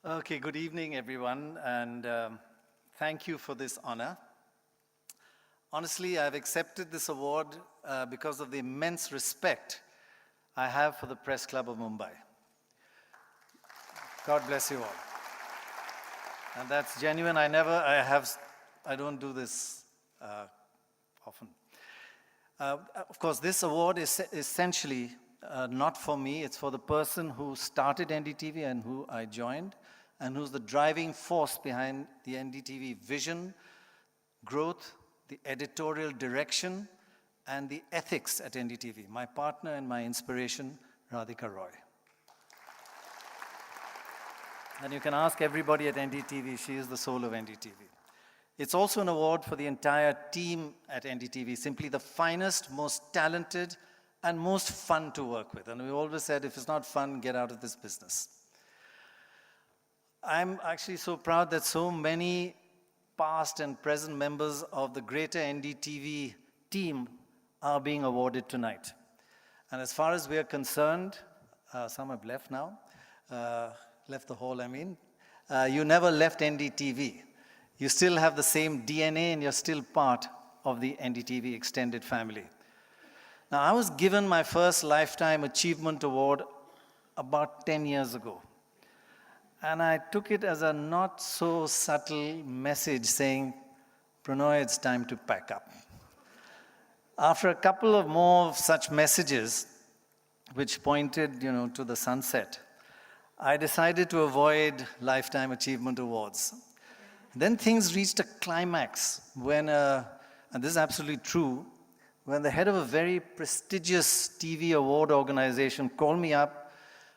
Okay, good evening, everyone, and thank you for this honor. Honestly, I've accepted this award because of the immense respect I have for the Press Club of Mumbai. God bless you all. And that's genuine. I don't do this often. Of course, this award is essentially not for me. It's for the person who started NDTV and who I joined, and who's the driving force behind the NDTV vision, growth, the editorial direction, and the ethics at NDTV. My partner and my inspiration, Radhika Roy. And you can ask everybody at NDTV, she is the soul of NDTV. It's also an award for the entire team at NDTV, simply the finest, most talented, and most fun to work with. And we always said, if it's not fun, get out of this business. I'm actually so proud that so many past and present members of the greater NDTV team are being awarded tonight. And as far as we are concerned, some have left now, left the hall, I mean. You never left NDTV. You still have the same DNA and you're still part of the NDTV extended family. Now, I was given my first Lifetime Achievement Award about 10 years ago. And I took it as a not so subtle message saying, Prannoy, it's time to pack up. After a couple of more such messages, which pointed, to the sunset, I decided to avoid Lifetime Achievement Awards. Then things reached a climax when, and this is absolutely true, when the head of a very prestigious TV award organization called me up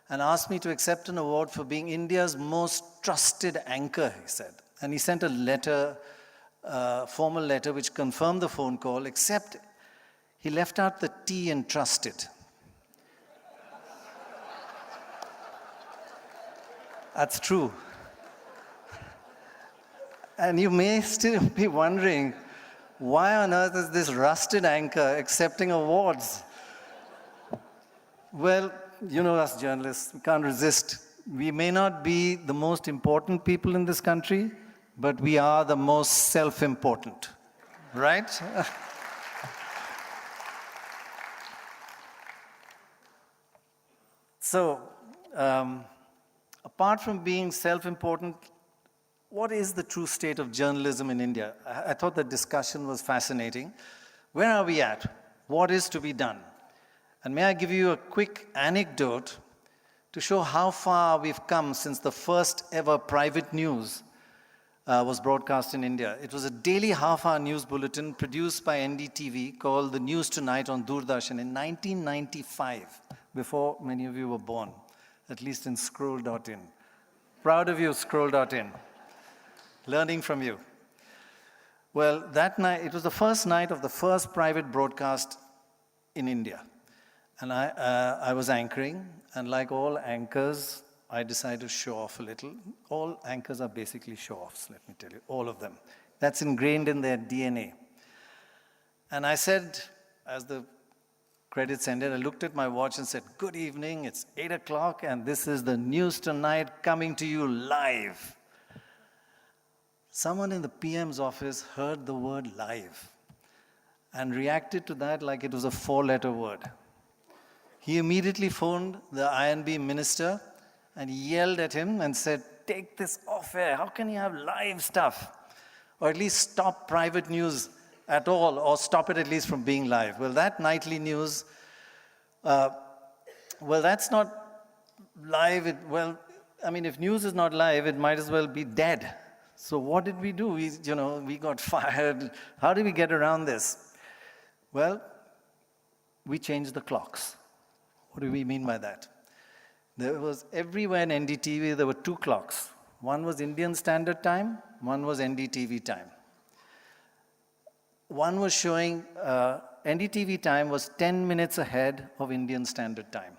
and asked me to accept an award for being India's most trusted anchor, he said. And he sent a letter, formal letter, which confirmed the phone call, except he left out the T in trusted. That's true. And you may still be wondering, why on earth is this rusted anchor accepting awards? Well, you know us journalists, we can't resist. We may not be the most important people in this country, but we are the most self-important, right? So, apart from being self-important, what is the true state of journalism in India? I thought the discussion was fascinating. Where are we at? What is to be done? And may I give you a quick anecdote to show how far we've come since the first ever private news was broadcast in India. It was a daily half-hour news bulletin produced by NDTV called The News Tonight on Doordarshan in 1995, before many of you were born, at least in scroll.in. Proud of you, scroll.in. Learning from you. Well, that night, it was the first night of the first private broadcast in India. And I was anchoring, and like all anchors, I decided to show off a little. All anchors are basically show-offs, let me tell you, all of them. That's ingrained in their DNA. And I said, as the credits ended, I looked at my watch and said, good evening, it's 8 o'clock, and this is the News Tonight coming to you live. Someone in the PM's office heard the word live and reacted to that like it was a 4-letter word. He immediately phoned the INB minister and yelled at him and said, take this off air. How can you have live stuff? Or at least stop private news at all, or stop it at least from being live. Well, that nightly news, that's not live. If news is not live, it might as well be dead. So what did we do? We got fired. How did we get around this? Well, we changed the clocks. What do we mean by that? There was everywhere in NDTV, there were 2 clocks. One was Indian Standard Time, one was NDTV time. One was showing, NDTV time was 10 minutes ahead of Indian Standard Time.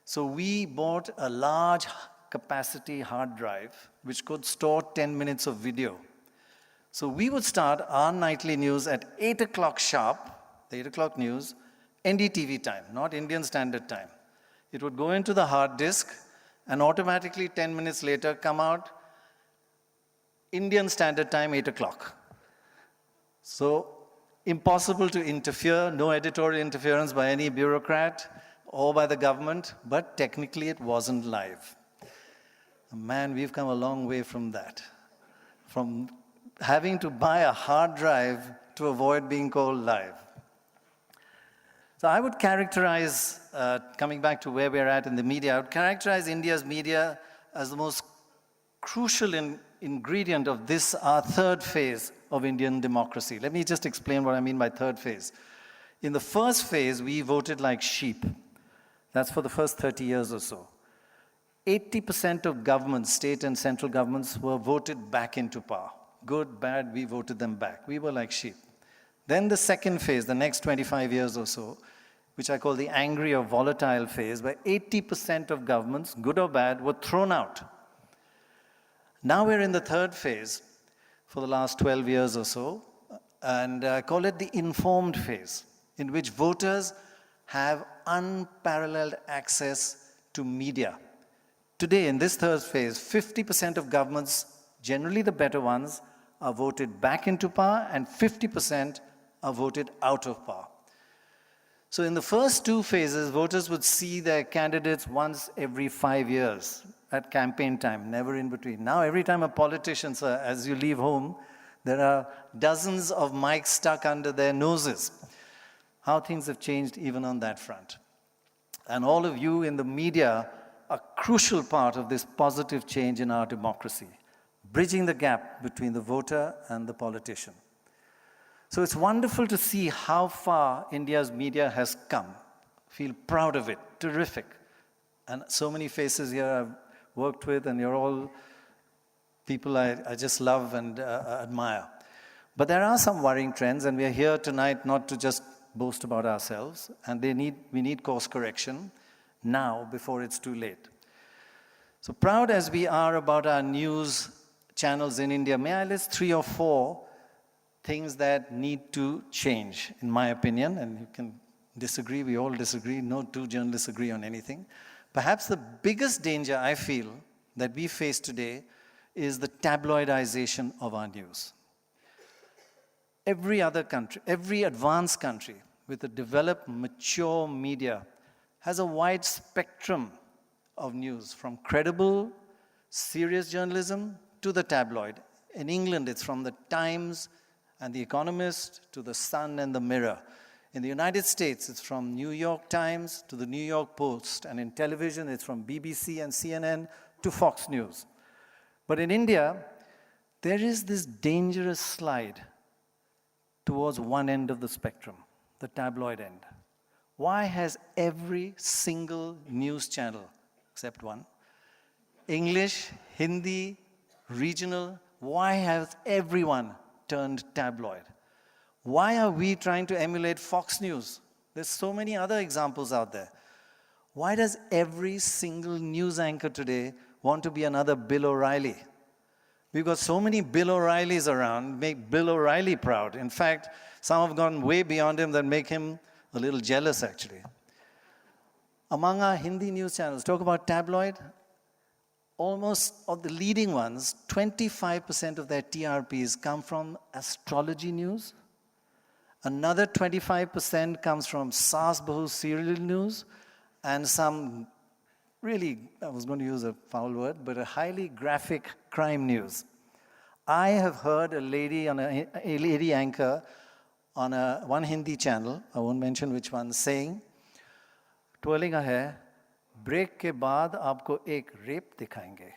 So we bought a large capacity hard drive, which could store 10 minutes of video. So we would start our nightly news at 8 o'clock sharp, the 8 o'clock news, NDTV time, not Indian Standard Time. It would go into the hard disk, and automatically 10 minutes later come out, Indian Standard Time, 8 o'clock. So impossible to interfere, no editorial interference by any bureaucrat or by the government, but technically it wasn't live. Man, we've come a long way from that. From having to buy a hard drive to avoid being called live. So I would characterize, coming back to where we're at in the media, I would characterize India's media as the most crucial ingredient of this, our third phase of Indian democracy. Let me just explain what I mean by third phase. In the first phase, we voted like sheep. That's for the first 30 years or so. 80% of governments, state and central governments, were voted back into power. Good, bad, we voted them back. We were like sheep. Then the second phase, the next 25 years or so, which I call the angry or volatile phase, where 80% of governments, good or bad, were thrown out. Now we're in the third phase for the last 12 years or so, and I call it the informed phase, in which voters have unparalleled access to media. Today, in this third phase, 50% of governments, generally the better ones, are voted back into power, and 50% are voted out of power. So in the first two phases, voters would see their candidates once every 5 years at campaign time, never in between. Now, every time a politician, sir, as you leave home, there are dozens of mics stuck under their noses. How things have changed even on that front. And all of you in the media are a crucial part of this positive change in our democracy, bridging the gap between the voter and the politician. So it's wonderful to see how far India's media has come. Feel proud of it, terrific. And so many faces here I've worked with, and you're all people I just love and admire. But there are some worrying trends, and we are here tonight not to just boast about ourselves, and we need course correction now before it's too late. So proud as we are about our news channels in India, may I list 3 or 4 things that need to change, in my opinion, and you can disagree, we all disagree, no two journalists agree on anything. Perhaps the biggest danger I feel that we face today is the tabloidization of our news. Every other country, every advanced country with a developed, mature media has a wide spectrum of news, from credible, serious journalism to the tabloid. In England, it's from the Times and the Economist to the Sun and the Mirror. In the United States, it's from New York Times to the New York Post. And in television, it's from BBC and CNN to Fox News. But in India, there is this dangerous slide towards one end of the spectrum, the tabloid end. Why has every single news channel, except one, English, Hindi, regional, why has everyone turned tabloid? Why are we trying to emulate Fox News? There's so many other examples out there. Why does every single news anchor today want to be another Bill O'Reilly? We've got so many Bill O'Reillys around, make Bill O'Reilly proud. In fact, some have gone way beyond him that make him a little jealous, actually. Among our Hindi news channels, talk about tabloid, almost of the leading ones, 25% of their TRPs come from astrology news. Another 25% comes from Saas Bahu serial news, and some really, I was going to use a foul word, but a highly graphic crime news. I have heard a lady anchor on one Hindi channel, I won't mention which one, saying, twirling her hair, break के बाद आपको एक rape दिखाएंगे.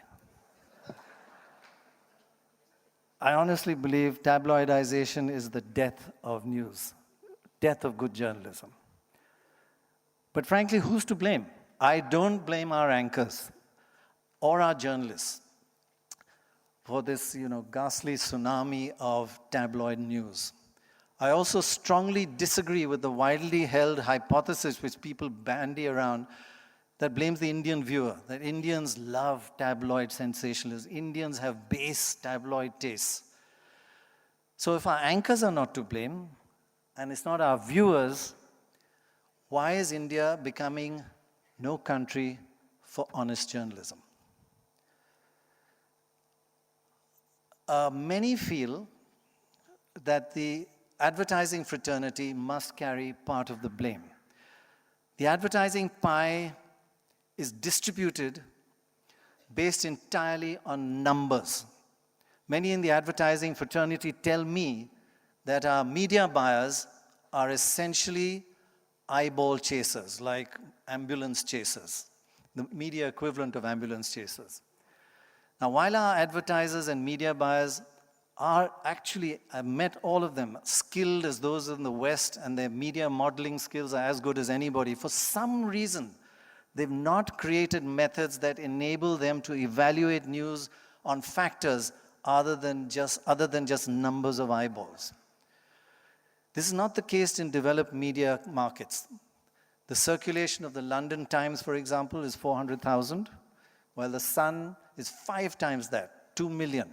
I honestly believe tabloidization is the death of news, death of good journalism. But frankly, who's to blame? I don't blame our anchors or our journalists for this, ghastly tsunami of tabloid news. I also strongly disagree with the widely held hypothesis which people bandy around that blames the Indian viewer, that Indians love tabloid sensationalism. Indians have base tabloid tastes. So if our anchors are not to blame, and it's not our viewers, why is India becoming no country for honest journalism? Many feel that the advertising fraternity must carry part of the blame. The advertising pie is distributed based entirely on numbers. Many in the advertising fraternity tell me that our media buyers are essentially eyeball chasers, like ambulance chasers, the media equivalent of ambulance chasers. Now, while our advertisers and media buyers are actually, I've met all of them, skilled as those in the West, and their media modeling skills are as good as anybody, for some reason, they've not created methods that enable them to evaluate news on factors other than just numbers of eyeballs. This is not the case in developed media markets. The circulation of the London Times, for example, is 400,000, while the Sun is 5 times that, 2 million.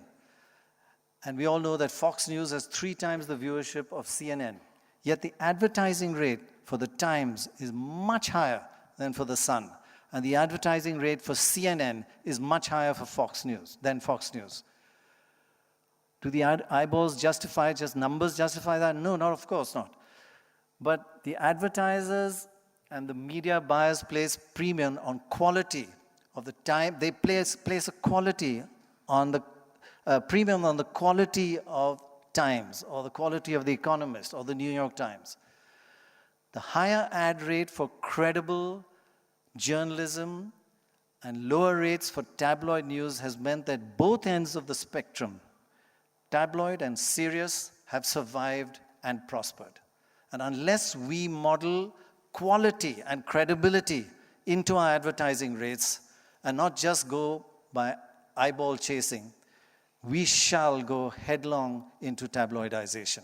And we all know that Fox News has 3 times the viewership of CNN. Yet the advertising rate for the Times is much higher than for the Sun. And the advertising rate for CNN is much higher for Fox News than Fox News. Do the eyeballs justify, just numbers justify that? No, not of course not. But the advertisers and the media buyers place premium on quality of the time. They place a quality on the premium on the quality of Times or the quality of The Economist or the New York Times. The higher ad rate for credible journalism and lower rates for tabloid news has meant that both ends of the spectrum, tabloid and serious, have survived and prospered. And unless we model quality and credibility into our advertising rates and not just go by eyeball chasing, we shall go headlong into tabloidization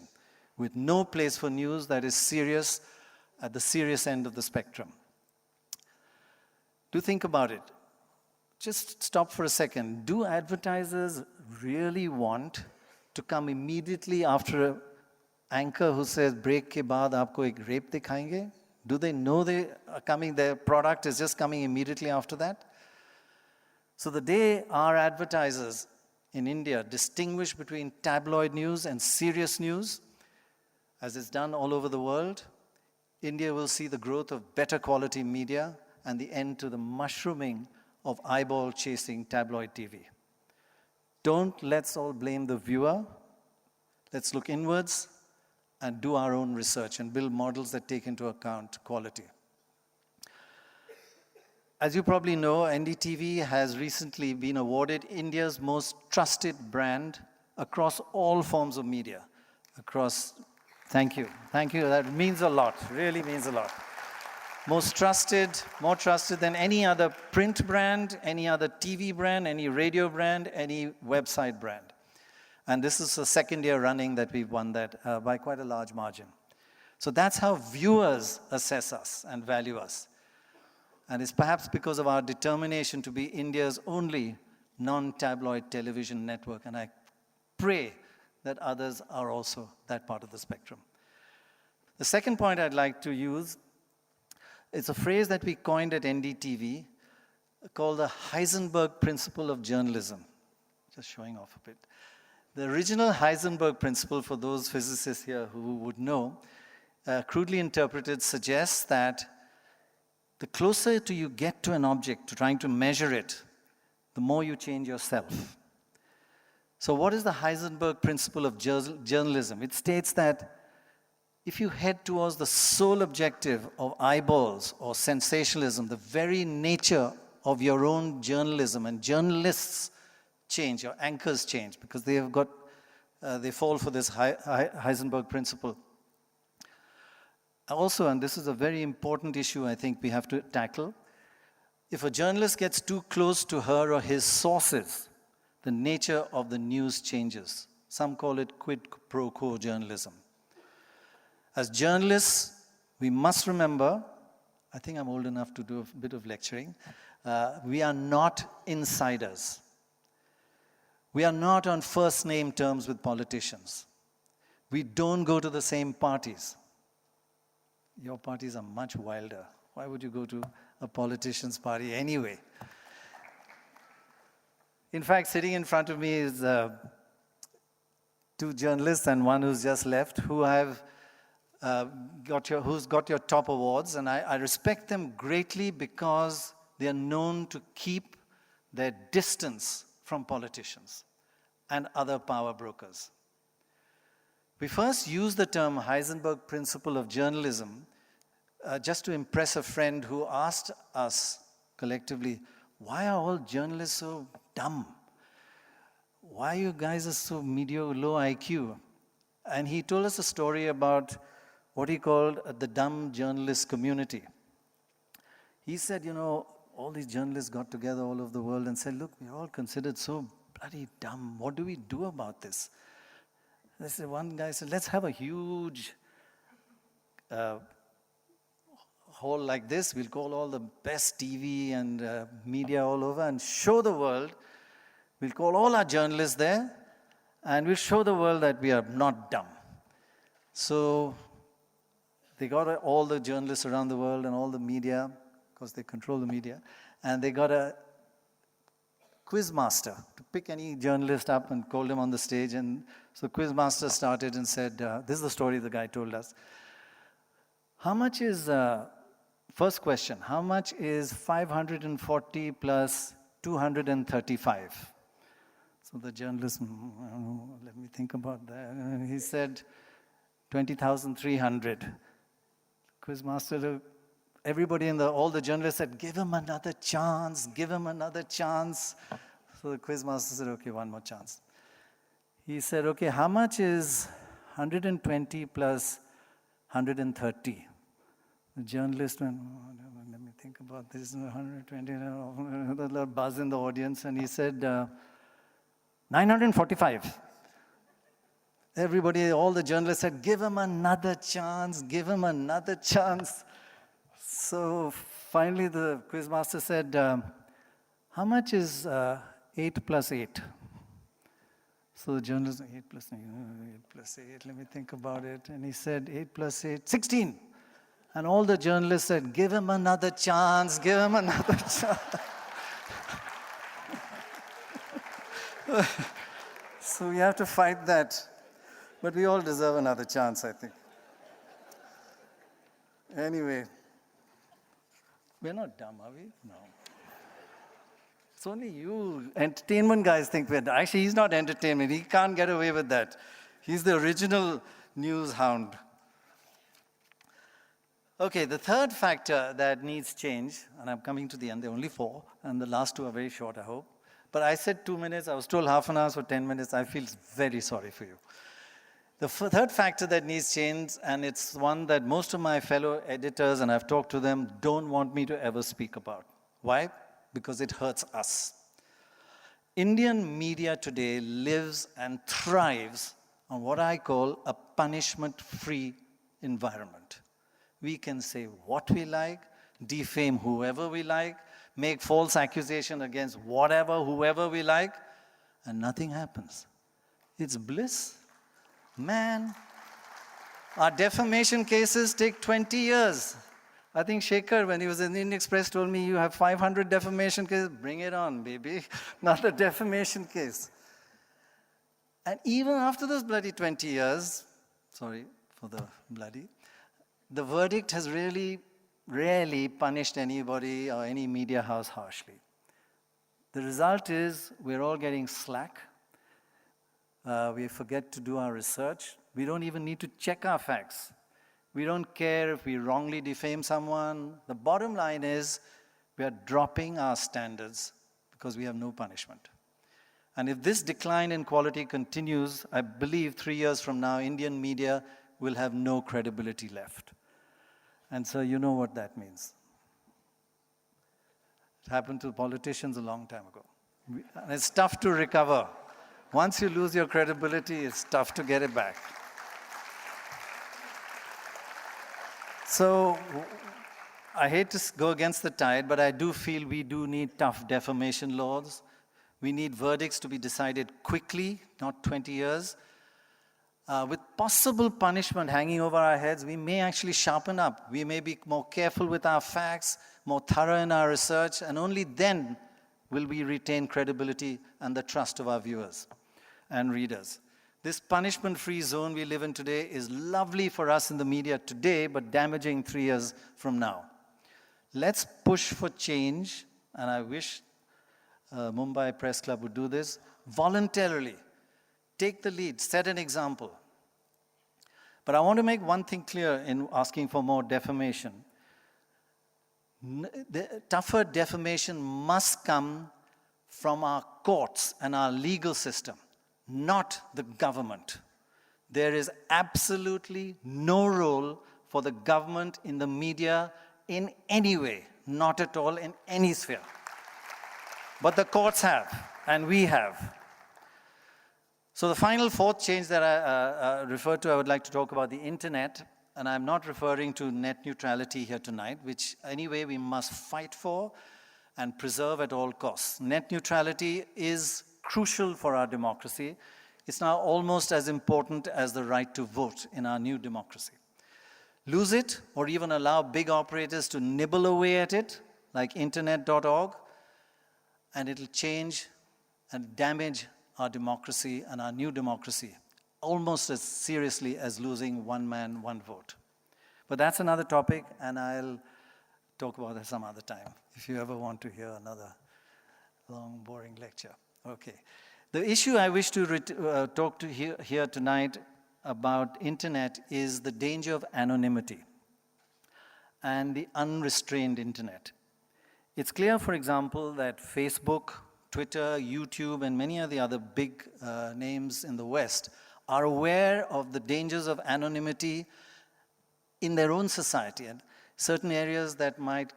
with no place for news that is serious at the serious end of the spectrum. Do think about it. Just stop for a second. Do advertisers really want to come immediately after an anchor who says, break ke baad aapko ek rape dikhayenge? Do they know they are coming, their product is just coming immediately after that? So the day our advertisers in India distinguish between tabloid news and serious news, as it's done all over the world, India will see the growth of better quality media and the end to the mushrooming of eyeball-chasing tabloid TV. Let's all blame the viewer. Let's look inwards and do our own research and build models that take into account quality. As you probably know, NDTV has recently been awarded India's most trusted brand across all forms of media. Thank you, that means a lot, really means a lot. Most trusted, more trusted than any other print brand, any other TV brand, any radio brand, any website brand. And this is the second year running that we've won that by quite a large margin. So that's how viewers assess us and value us. And it's perhaps because of our determination to be India's only non-tabloid television network. And I pray that others are also that part of the spectrum. The second point I'd like to use is a phrase that we coined at NDTV called the Heisenberg principle of journalism. Just showing off a bit. The original Heisenberg principle, for those physicists here who would know, crudely interpreted, suggests that the closer you get to an object, to trying to measure it, the more you change yourself. So what is the Heisenberg principle of journalism? It states that if you head towards the sole objective of eyeballs or sensationalism, the very nature of your own journalism, and journalists change, your anchors change, because they fall for this Heisenberg principle. Also, and this is a very important issue I think we have to tackle, if a journalist gets too close to her or his sources, the nature of the news changes. Some call it quid pro quo journalism. As journalists, we must remember, I think I'm old enough to do a bit of lecturing, we are not insiders. We are not on first name terms with politicians. We don't go to the same parties. Your parties are much wilder. Why would you go to a politician's party anyway? In fact, sitting in front of me is two journalists and one who's just left, who have who's got your top awards, and I respect them greatly because they are known to keep their distance from politicians and other power brokers. We first used the term Heisenberg principle of journalism just to impress a friend who asked us collectively, why are all journalists so dumb? Why you guys are so mediocre, low IQ? And he told us a story about what he called the dumb journalist community. He said, all these journalists got together all over the world and said, look, we're all considered so bloody dumb. What do we do about this? They said, one guy said, let's have a huge hall like this. We'll call all the best TV and media all over and show the world. We'll call all our journalists there and we'll show the world that we are not dumb. So they got all the journalists around the world and all the media, because they control the media, and they got a quiz master to pick any journalist up and called him on the stage. And so the quiz master started and said, this is the story the guy told us. How much is, first question, how much is 540 plus 235? So the journalist, let me think about that. And he said, 20,300. Quizmaster, everybody all the journalists said, give him another chance, give him another chance. So the quizmaster said, okay, one more chance. He said, okay, how much is 120 plus 130? The journalist went, let me think about this, 120, a little buzz in the audience, and he said, 945. Everybody, all the journalists said, give him another chance, give him another chance. So finally the quizmaster said, how much is 8 plus 8? So the journalist, 8 plus 8, 8 plus 8, let me think about it. And he said, 8 plus 8, 16. And all the journalists said, give him another chance, give him another chance. So we have to fight that. But we all deserve another chance, I think. Anyway, we're not dumb, are we? No. It's only you entertainment guys think we're dumb. Actually, he's not entertainment. He can't get away with that. He's the original news hound. Okay, the third factor that needs change, and I'm coming to the end, there are only 4, and the last 2 are very short, I hope. But I said 2 minutes, I was told half an hour, so 10 minutes. I feel very sorry for you. The third factor that needs change, and it's one that most of my fellow editors, and I've talked to them, don't want me to ever speak about. Why? Because it hurts us. Indian media today lives and thrives on what I call a punishment-free environment. We can say what we like, defame whoever we like, make false accusation against whoever we like, and nothing happens. It's bliss. Man, our defamation cases take 20 years. I think Shekhar, when he was in the Indian Express, told me, you have 500 defamation cases. Bring it on, baby. Another defamation case. And even after those bloody 20 years, sorry for the bloody, the verdict has really rarely punished anybody or any media house harshly. The result is we're all getting slack. We forget to do our research. We don't even need to check our facts. We don't care if we wrongly defame someone. The bottom line is we are dropping our standards because we have no punishment. And if this decline in quality continues, I believe 3 years from now, Indian media will have no credibility left. And so you know what that means. It happened to politicians a long time ago. And it's tough to recover. Once you lose your credibility, it's tough to get it back. So I hate to go against the tide, but I do feel we do need tough defamation laws. We need verdicts to be decided quickly, not 20 years. With possible punishment hanging over our heads, we may actually sharpen up. We may be more careful with our facts, more thorough in our research, and only then will we retain credibility and the trust of our viewers and readers. This punishment-free zone we live in today is lovely for us in the media today, but damaging 3 years from now. Let's push for change, and I wish Mumbai Press Club would do this voluntarily. Take the lead, set an example. But I want to make one thing clear in asking for more defamation. The tougher defamation must come from our courts and our legal system, not the government. There is absolutely no role for the government in the media in any way, not at all in any sphere. But the courts have, and we have. So the final fourth change that I referred to, I would like to talk about the internet. And I'm not referring to net neutrality here tonight, which anyway we must fight for and preserve at all costs. Net neutrality is crucial for our democracy. It's now almost as important as the right to vote in our new democracy. Lose it, or even allow big operators to nibble away at it, like internet.org, and it'll change and damage our democracy and our new democracy almost as seriously as losing one man, one vote. But that's another topic, and I'll talk about it some other time, if you ever want to hear another long, boring lecture. Okay. The issue I wish to talk to here tonight about internet is the danger of anonymity and the unrestrained internet. It's clear, for example, that Facebook, Twitter, YouTube, and many of the other big names in the West are aware of the dangers of anonymity in their own society and certain areas that might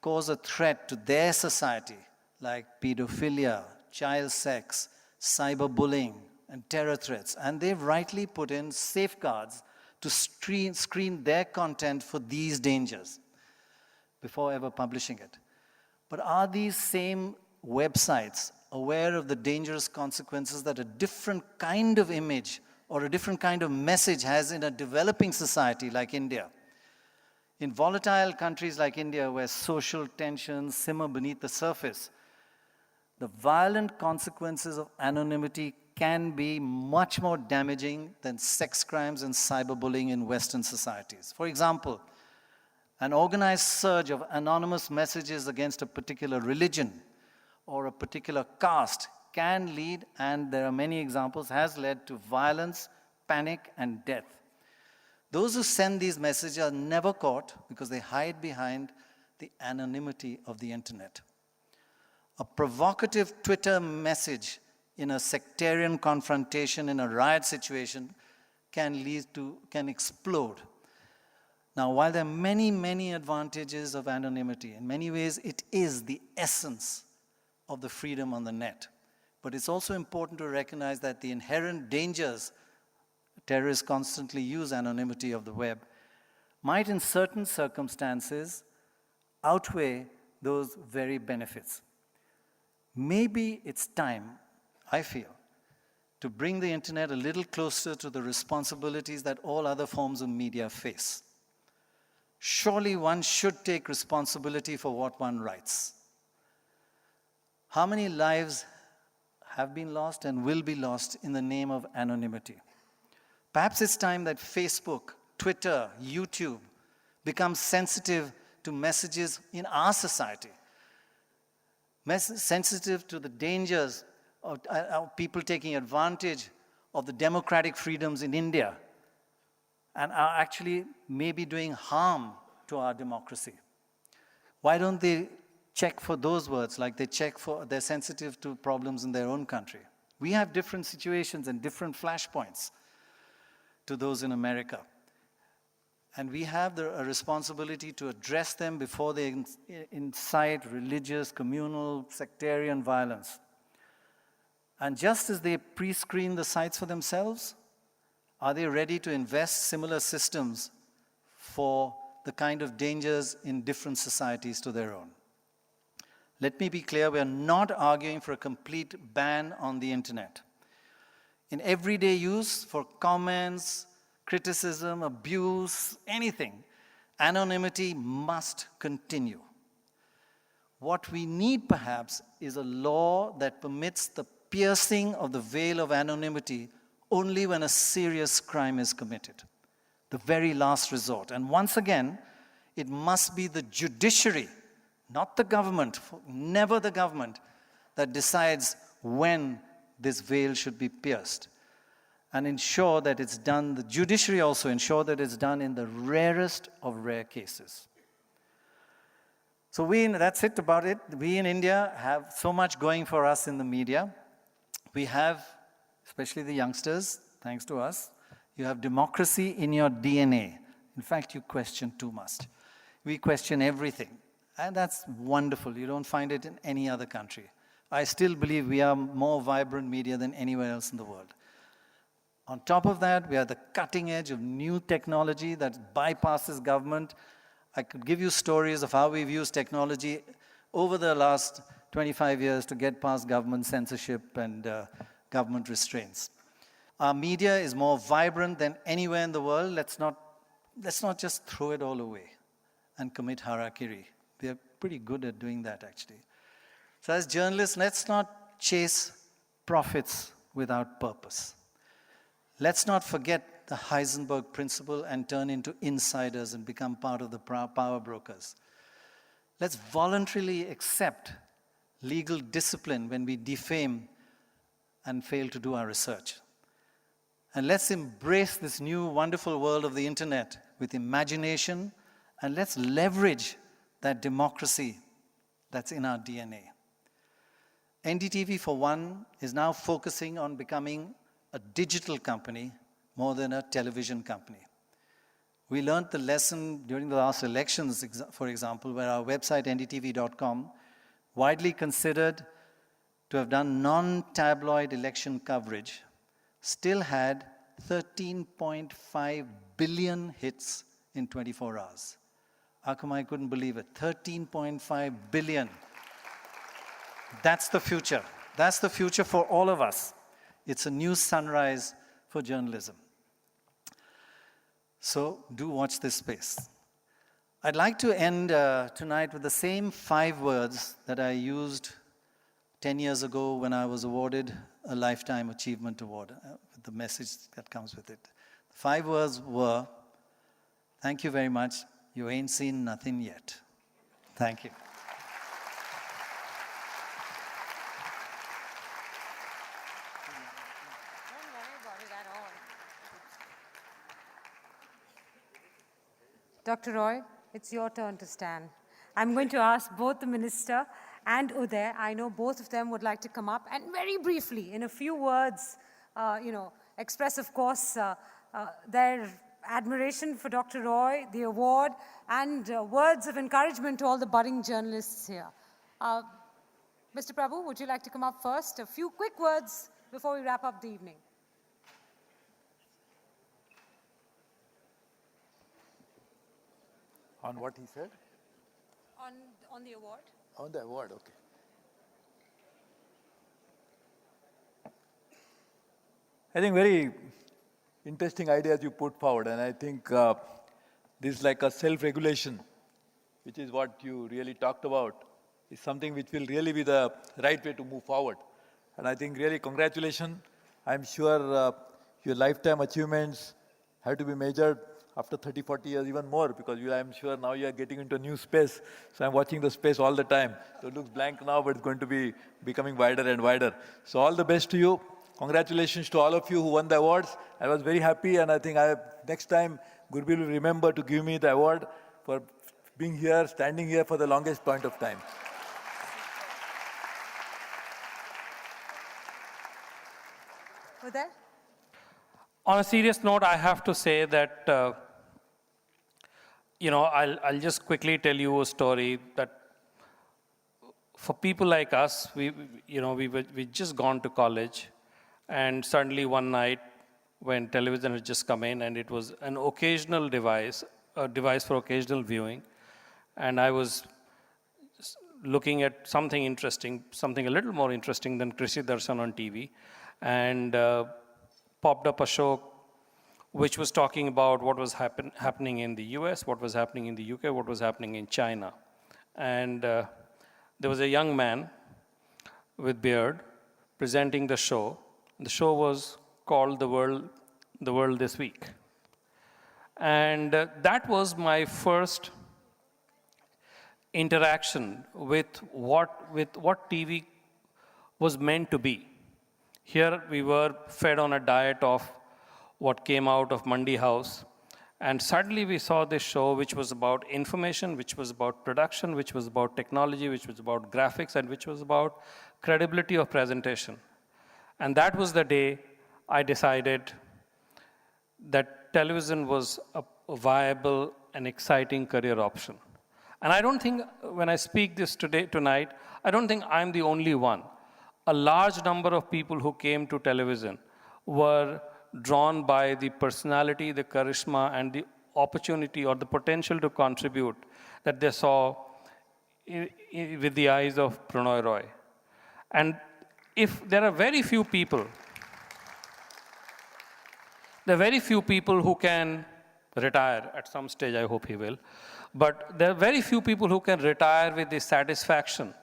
cause a threat to their society, like pedophilia, child sex, cyberbullying, and terror threats. And they've rightly put in safeguards to screen their content for these dangers before ever publishing it. But are these same websites aware of the dangerous consequences that a different kind of image or a different kind of message has in a developing society like India? In volatile countries like India, where social tensions simmer beneath the surface, the violent consequences of anonymity can be much more damaging than sex crimes and cyberbullying in Western societies. For example, an organized surge of anonymous messages against a particular religion or a particular caste can lead, and there are many examples, has led to violence, panic, and death. Those who send these messages are never caught because they hide behind the anonymity of the internet. A provocative Twitter message in a sectarian confrontation in a riot situation can explode. Now, while there are many, many advantages of anonymity, in many ways it is the essence of the freedom on the net. But it's also important to recognize that the inherent dangers, terrorists constantly use anonymity of the web, might in certain circumstances outweigh those very benefits. Maybe it's time, I feel, to bring the internet a little closer to the responsibilities that all other forms of media face. Surely one should take responsibility for what one writes. How many lives have been lost and will be lost in the name of anonymity? Perhaps it's time that Facebook, Twitter, YouTube become sensitive to messages in our society, sensitive to the dangers of people taking advantage of the democratic freedoms in India and are actually maybe doing harm to our democracy. Why don't they check for those words like they're sensitive to problems in their own country? We have different situations and different flashpoints to those in America. And we have a responsibility to address them before they incite religious, communal, sectarian violence. And just as they pre-screen the sites for themselves, are they ready to invest similar systems for the kind of dangers in different societies to their own? Let me be clear, we are not arguing for a complete ban on the internet. In everyday use, for comments, criticism, abuse, anything, anonymity must continue. What we need, perhaps, is a law that permits the piercing of the veil of anonymity only when a serious crime is committed, the very last resort. And once again, it must be the judiciary, not the government, never the government, that decides when this veil should be pierced. And ensure that it's done, the judiciary also ensure that it's done in the rarest of rare cases. So that's it about it. We in India have so much going for us in the media. We have, especially the youngsters, thanks to us, you have democracy in your DNA. In fact, you question too much. We question everything. And that's wonderful. You don't find it in any other country. I still believe we are more vibrant media than anywhere else in the world. On top of that, we are the cutting edge of new technology that bypasses government. I could give you stories of how we've used technology over the last 25 years to get past government censorship and government restraints. Our media is more vibrant than anywhere in the world. Let's not just throw it all away and commit harakiri. We are pretty good at doing that, actually. So as journalists, let's not chase profits without purpose. Let's not forget the Heisenberg principle and turn into insiders and become part of the power brokers. Let's voluntarily accept legal discipline when we defame and fail to do our research. And let's embrace this new wonderful world of the internet with imagination, and let's leverage that democracy that's in our DNA. NDTV, for one, is now focusing on becoming a digital company more than a television company. We learned the lesson during the last elections, for example, where our website, ndtv.com, widely considered to have done non-tabloid election coverage, still had 13.5 billion hits in 24 hours. Akum, I couldn't believe it. 13.5 billion. That's the future. That's the future for all of us. It's a new sunrise for journalism. So do watch this space. I'd like to end tonight with the same 5 words that I used 10 years ago when I was awarded a Lifetime Achievement Award, with the message that comes with it. The 5 words were, thank you very much, you ain't seen nothing yet. Thank you. Dr. Roy, it's your turn to stand. I'm going to ask both the Minister and Uday, I know both of them would like to come up and very briefly, in a few words, express, of course, their admiration for Dr. Roy, the award, and words of encouragement to all the budding journalists here. Mr. Prabhu, would you like to come up first? A few quick words before we wrap up the evening. On what he said? On the award. On the award, okay. I think very interesting ideas you put forward, and I think this is like a self-regulation, which is what you really talked about, is something which will really be the right way to move forward. And I think really congratulations. I'm sure your lifetime achievements have to be measured after 30, 40 years, even more, because I'm sure now you are getting into a new space. So I'm watching the space all the time. So it looks blank now, but it's going to be becoming wider and wider. So all the best to you. Congratulations to all of you who won the awards. I was very happy, and I think next time Gurbil will remember to give me the award for being here, standing here for the longest point of time. Uday? On a serious note, I have to say that, I'll just quickly tell you a story that for people like us, we just gone to college, and suddenly one night when television had just come in, and it was an occasional device, a device for occasional viewing, and I was looking at something interesting, something a little more interesting than Krishi Darshan on TV, and popped up a show which was talking about what was happening in the US, what was happening in the UK, what was happening in China. And there was a young man with beard presenting the show. The show was called The World This Week. And that was my first interaction with what TV was meant to be. Here we were fed on a diet of what came out of Mandi House, and suddenly we saw this show which was about information, which was about production, which was about technology, which was about graphics, and which was about credibility of presentation. And that was the day I decided that television was a viable and exciting career option. And I don't think, when I speak this tonight, I don't think I'm the only one. A large number of people who came to television were drawn by the personality, the charisma, and the opportunity or the potential to contribute that they saw with the eyes of Prannoy Roy. And if there are very few people, who can retire at some stage, I hope he will, but there are very few people who can retire with the satisfaction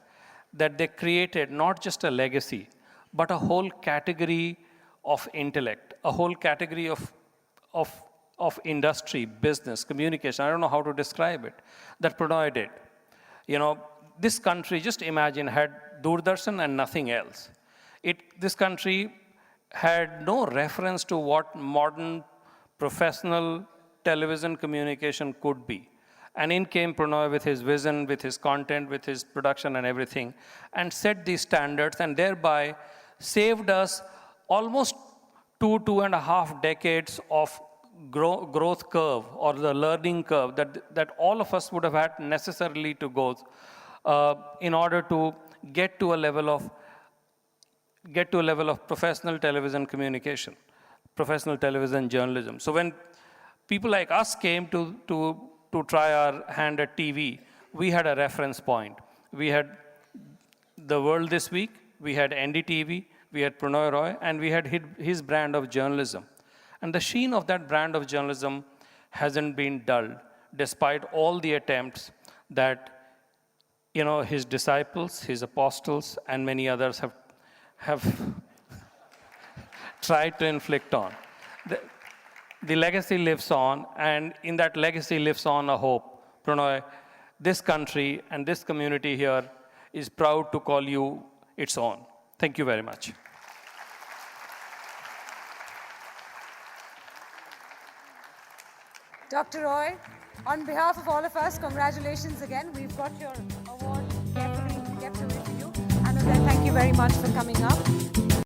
that they created not just a legacy, but a whole category of intellect, a whole category of industry, business, communication, I don't know how to describe it, that Prannoy did. You know, this country, just imagine, had Doordarshan and nothing else. This country had no reference to what modern professional television communication could be. And in came Prannoy with his vision, with his content, with his production and everything, and set these standards, and thereby saved us almost 2.5 decades of growth curve, or the learning curve that all of us would have had necessarily to go in order to get to a level of professional television communication, professional television journalism. So when people like us came to try our hand at TV, we had a reference point. We had The World This Week, we had NDTV, we had Prannoy Roy, and we had his brand of journalism. And the sheen of that brand of journalism hasn't been dulled, despite all the attempts that his disciples, his apostles, and many others have tried to inflict on. The legacy lives on, and in that legacy lives on a hope. Prannoy, this country and this community here is proud to call you its own. Thank you very much. Dr. Roy, on behalf of all of us, congratulations again. We've got your award carefully kept away for you. And thank you very much for coming up.